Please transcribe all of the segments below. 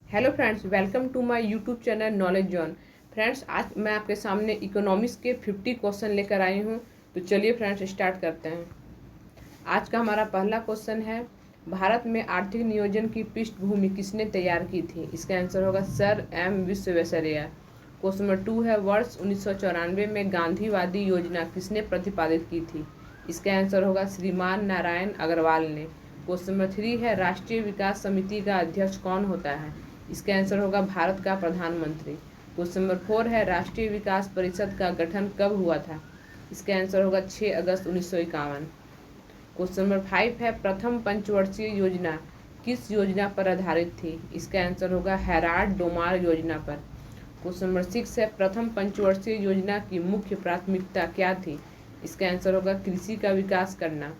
Hello friends, welcome to my YouTube channel knowledge zone. Friends, आज मैं आपके सामने इकोनॉमिक्स के 50 क्वेश्चन लेकर आई हूं। तो चलिए फ्रेंड्स, स्टार्ट करते हैं। आज का हमारा पहला क्वेश्चन है, भारत में आर्थिक नियोजन की पृष्ठभूमि किसने तैयार की थी? इसका आंसर होगा sir M Visvesvaraya. Question number 2 है, वर्ष 1994 में गांधीवादी योजना किसने प्रतिपादित की थी? इसका आंसर होगा श्रीमान नारायण अग्रवाल ने। क्वेश्चन नंबर 3 है, राष्ट्रीय विकास समिति का अध्यक्ष कौन होता है? इसका आंसर होगा भारत का प्रधानमंत्री। क्वेश्चन नंबर 4 है, राष्ट्रीय विकास परिषद का गठन कब हुआ था? इसका आंसर होगा 6 अगस्त 1951। क्वेश्चन नंबर 5 है, प्रथम पंचवर्षीय योजना किस योजना पर आधारित थी? इसका आंसर होगा हैराल्ड डोमार योजना पर। क्वेश्चन नंबर 6 है, प्रथम पंचवर्षीय योजना की मुख्य प्राथमिकता क्या थी? इसका आंसर होगा कृषि का विकास करना।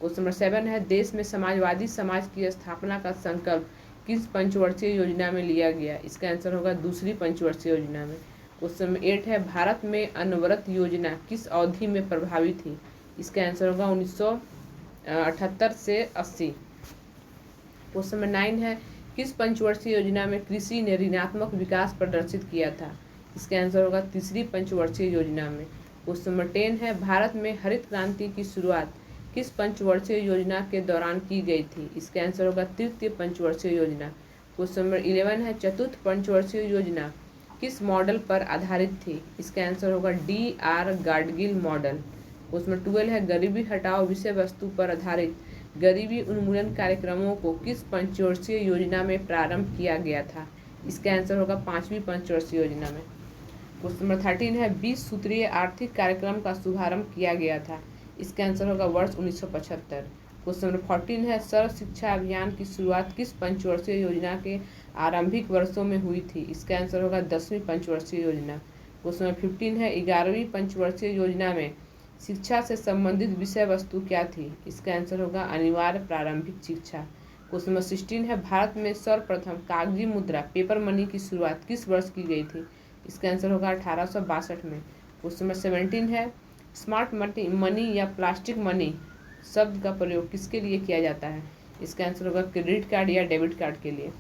क्वेश्चन नंबर 7 है, देश में समाजवादी समाज की स्थापना का संकल्प किस पंचवर्षीय योजना में लिया गया? इसका आंसर होगा दूसरी पंचवर्षीय योजना में। क्वेश्चन नंबर 8 है, भारत में अनवरत योजना किस अवधि में प्रभावी थी? इसका आंसर होगा 1978 से 80। क्वेश्चन नंबर 9 है, किस पंचवर्षीय योजना में कृषि ने ऋणात्मक विकास प्रदर्शित किया था? इसका आंसर होगा तीसरी पंचवर्षीय योजना में। क्वेश्चन नंबर 10 है, भारत में हरित क्रांति की शुरुआत किस पंचवर्षीय योजना के दौरान की गई थी? इसका आंसर होगा तृतीय पंचवर्षीय योजना। क्वेश्चन नंबर 11 है, चतुर्थ पंचवर्षीय योजना किस मॉडल पर आधारित थी? इसका आंसर होगा DR Gadgil model. Question number 12 है, गरीबी हटाओ विषय वस्तु पर आधारित गरीबी उन्मूलन कार्यक्रमों को किस पंचवर्षीय योजना में प्रारंभ किया गया था? इसका आंसर होगा पांचवी पंचवर्षीय योजना में। क्वेश्चन नंबर 13 है, 20 सूत्रीय आर्थिक कार्यक्रम का शुभारंभ किया गया था। इसका आंसर होगा वर्ष 1975। क्वेश्चन नंबर 14 है, सर्व शिक्षा अभियान की शुरुआत किस पंचवर्षीय योजना के आरंभिक वर्षों में हुई थी? इसका आंसर होगा 10वीं पंचवर्षीय योजना। क्वेश्चन नंबर 15 है, 11वीं पंचवर्षीय योजना में शिक्षा से संबंधित विषय वस्तु क्या थी? इसका आंसर होगा अनिवार्य प्रारंभिक शिक्षा। क्वेश्चन नंबर 16 है, भारत में सर्वप्रथम कागजी मुद्रा पेपर मनी की शुरुआत किस वर्ष की गई थी? इसका आंसर होगा 1862 में। क्वेश्चन नंबर 17 है, स्मार्ट मनी या प्लास्टिक मनी शब्द का प्रयोग किसके लिए किया जाता है? इसका आंसर होगा क्रेडिट कार्ड या डेबिट कार्ड के लिए।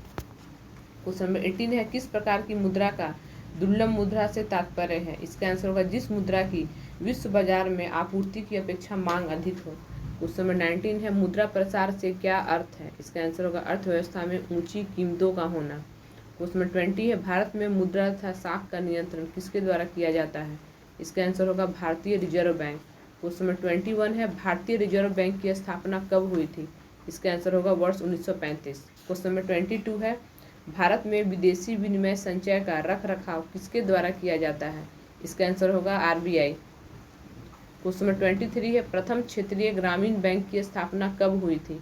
क्वेश्चन नंबर 18 है, किस प्रकार की मुद्रा का दुर्लभ मुद्रा से तात्पर्य है? इसका आंसर होगा जिस मुद्रा की विश्व बाजार में आपूर्ति की अपेक्षा मांग अधिक हो। क्वेश्चन नंबर 19 है, मुद्रा प्रसार से क्या अर्थ है? इसका आंसर होगा अर्थव्यवस्था में ऊंची कीमतों का होना। क्वेश्चन नंबर 20 है, भारत में मुद्रा तथा साख का नियंत्रण किसके द्वारा किया जाता है? इसका आंसर होगा भारतीय रिजर्व बैंक। क्वेश्चन नंबर 21 है, भारतीय रिजर्व बैंक की स्थापना कब हुई थी? इसका आंसर होगा वर्ष 1935। क्वेश्चन नंबर 22 है, भारत में विदेशी विनिमय संचय का रख रखाव किसके द्वारा किया जाता है? इसका आंसर होगा RBI। क्वेश्चन नंबर 23 है, प्रथम क्षेत्रीय ग्रामीण बैंक की स्थापना कब हुई थी?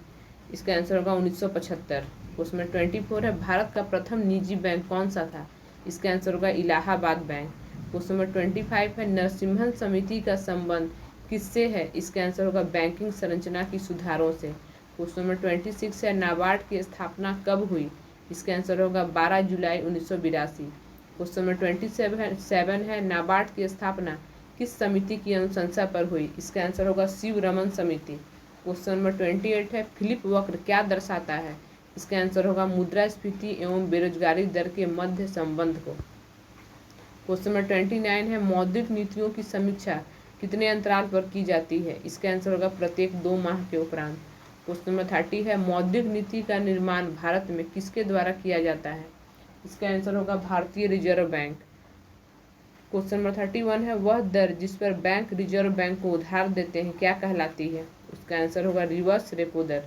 इसका आंसर होगा 1975। क्वेश्चन नंबर 24 है, भारत का प्रथम निजी बैंक कौन सा था? इसका आंसर होगा इलाहाबाद बैंक। क्वेश्चन नंबर 25 है, नरसिम्हन समिति का संबंध किससे है? इसका आंसर होगा बैंकिंग संरचना की सुधारों से। क्वेश्चन नंबर 26 है, नाबार्ड की स्थापना कब हुई? इसका आंसर होगा 12 जुलाई 1982। क्वेश्चन नंबर 27 है, नाबार्ड की स्थापना किस समिति की अनुशंसा पर हुई? इसका आंसर होगा शिव रमन समिति। क्वेश्चन नंबर 28 है, फिलिप वक्र क्या दर्शाता है? इसका आंसर होगा मुद्रास्फीति एवं बेरोजगारी दर के मध्य संबंध को। क्वेश्चन नंबर 29 है, मौद्रिक नीतियों की समीक्षा कितने अंतराल पर की जाती है? इसका आंसर होगा प्रत्येक 2 माह के उपरांत। क्वेश्चन नंबर 30 है, मौद्रिक नीति का निर्माण भारत में किसके द्वारा किया जाता है? इसका आंसर होगा भारतीय रिजर्व बैंक। क्वेश्चन नंबर 31 है, वह दर जिस पर बैंक रिजर्व बैंक को उधार देते हैं क्या कहलाती है? उसका आंसर होगा रिवर्स रेपो दर।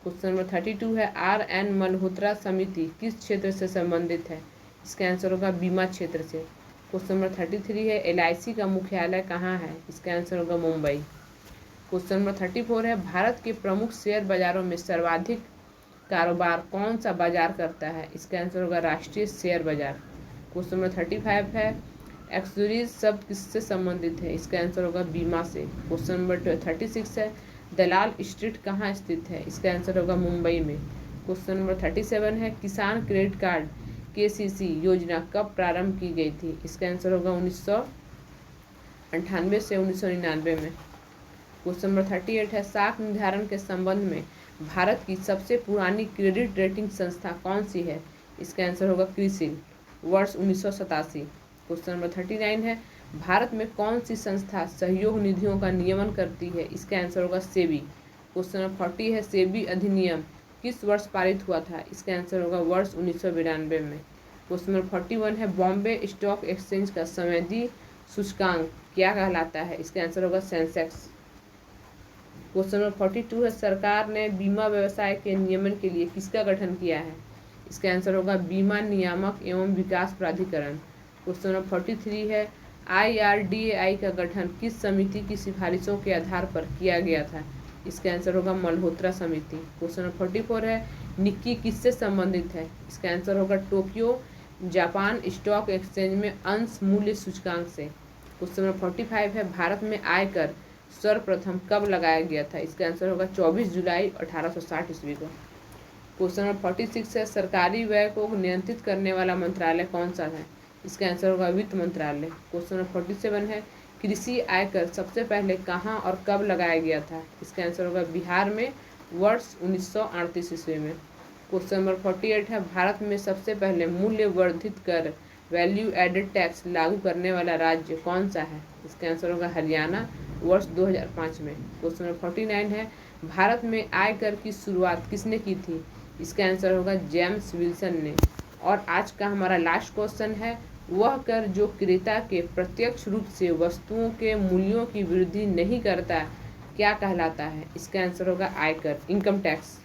क्वेश्चन नंबर 32 है, RN मल्होत्रा समिति किस क्षेत्र से संबंधित है? इसका आंसर होगा बीमा क्षेत्र से। क्वेश्चन नंबर 33 है, LIC का मुख्यालय कहाँ है? इसका आंसर होगा मुंबई। क्वेश्चन नंबर 34 है, भारत के प्रमुख शेयर बाजारों में सर्वाधिक कारोबार कौन सा बाजार करता है? इसका आंसर होगा राष्ट्रीय शेयर बाजार। क्वेश्चन नंबर 35 है, एक्सचेंज शब्द किससे संबंधित है? इसका आंसर होगा बीमा से। क्वेश्चन नंबर 36 है, दलाल स्ट्रीट कहाँ स्थित है? इसका आंसर होगा मुंबई में। क्वेश्चन नंबर 37 है, किसान क्रेडिट कार्ड KCC योजना कब प्रारंभ की गई थी? इसका आंसर होगा 1998 से 1999 में। क्वेश्चन नंबर 38 है, साख निर्धारण के संबंध में भारत की सबसे पुरानी क्रेडिट रेटिंग संस्था कौन सी है? इसका आंसर होगा क्रिसिल, वर्ष 1987। क्वेश्चन नंबर 39 है, भारत में कौन सी संस्था सहयोग निधियों का नियमन करती है? इसका आंसर होगा सेबी। क्वेश्चन नंबर 40 है, सेबी अधिनियम किस वर्ष पारित हुआ था? इसका आंसर होगा वर्ष 1992 में। क्वेश्चन नंबर 41 है, बॉम्बे स्टॉक एक्सचेंज का संवेदी सूचकांक क्या कहलाता है? इसका आंसर होगा सेंसेक्स। क्वेश्चन नंबर 42 है, सरकार ने बीमा व्यवसाय के नियमन के लिए किसका गठन किया है? इसका आंसर होगा बीमा नियामक एवं विकास प्राधिकरण। क्वेश्चन नंबर 43 है, IRDAI का गठन किस समिति की सिफारिशों के आधार पर किया गया था? इसका आंसर होगा मल्होत्रा समिति। क्वेश्चन नंबर 44 है, निक्की किससे संबंधित है? इसका आंसर होगा टोक्यो जापान स्टॉक एक्सचेंज में अंश मूल्य सूचकांक से। क्वेश्चन नंबर 45 है, भारत में आयकर सर्वप्रथम कब लगाया गया था? इसका आंसर होगा 24 जुलाई 1860 ईस्वी को। क्वेश्चन नंबर 46 है, सरकारी व्यय को नियंत्रित करने वाला मंत्रालय कौन सा है? इसका आंसर होगा वित्त मंत्रालय। क्वेश्चन नंबर 47 है, कृषि आयकर सबसे पहले कहाँ और कब लगाया गया था? इसका आंसर होगा बिहार में, वर्ष 1938 ईस्वी में। क्वेश्चन नंबर 48 है, भारत में सबसे पहले मूल्य वर्धित कर वैल्यू एडेड टैक्स लागू करने वाला राज्य कौन सा है? इसका आंसर होगा हरियाणा, वर्ष 2005 में। क्वेश्चन नंबर 49 है, भारत में आयकर की शुरुआत किसने की थी? इसका आंसर होगा जेम्स विल्सन ने। और आज का हमारा लास्ट क्वेश्चन है, वह कर जो क्रेता के प्रत्यक्ष रूप से वस्तुओं के मूल्यों की वृद्धि नहीं करता क्या कहलाता है? इसका आंसर होगा आयकर, इनकम टैक्स।